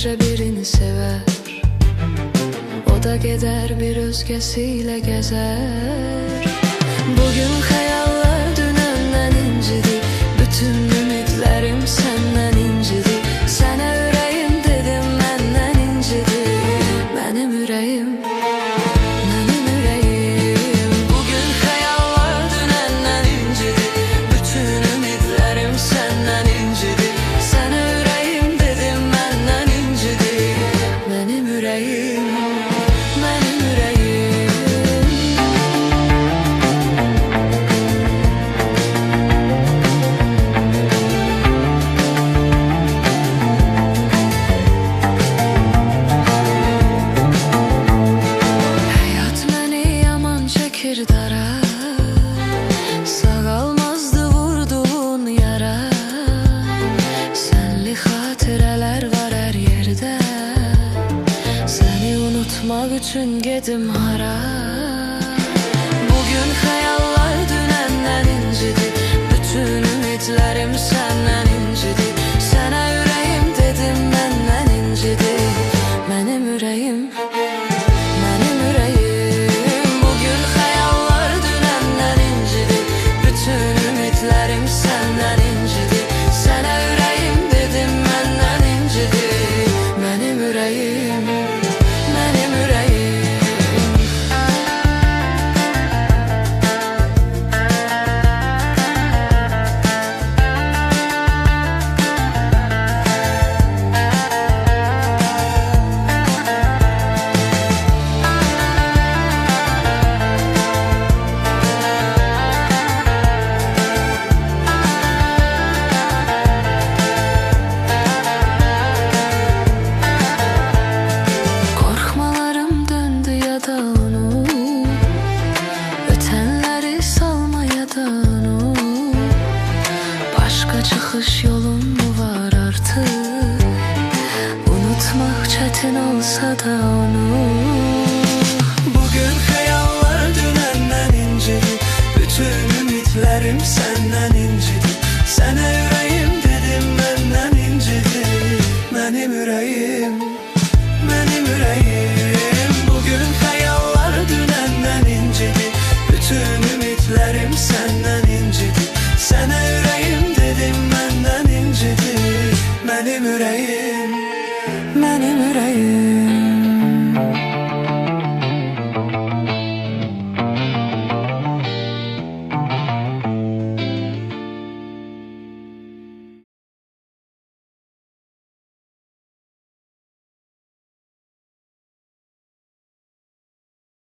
elbette birini sever. O da gider bir özgesiyle gezer. Bugün hayaller dünenden incidi. Bütün ümitlerim senden incidi. Sana yüreğim dedim benden incidi. Benim yüreğim, benim yüreğim. Bugün hayaller dünenden incidi. Bütün ümitlerim senden incidi. Sana yüreğim dedim benden incidi. Benim yüreğim, benim yüreğim. Hayat beni yaman çekir dara. Sağalmazdı vurduğun yara. Senli hatireler var her yerde. Seni unutmak için gedim hara. Bugün hayaller dünenden incidi. Bütün ümitlerim senden incidi. Sana yüreğim dedim benden incidi. Benim yüreğim, benim yüreğim. Bugün hayaller dünenden incidi. Bütün ümitlerim senden incidi. Sana yüreğim dedim benden incidi. Benim yüreğim, benim yüreğim. Korkmalarım döndü ya da unut. Ötenleri salma ya da unut. Başka çıkış yolun mu var artık? Unutmak çetin olsa da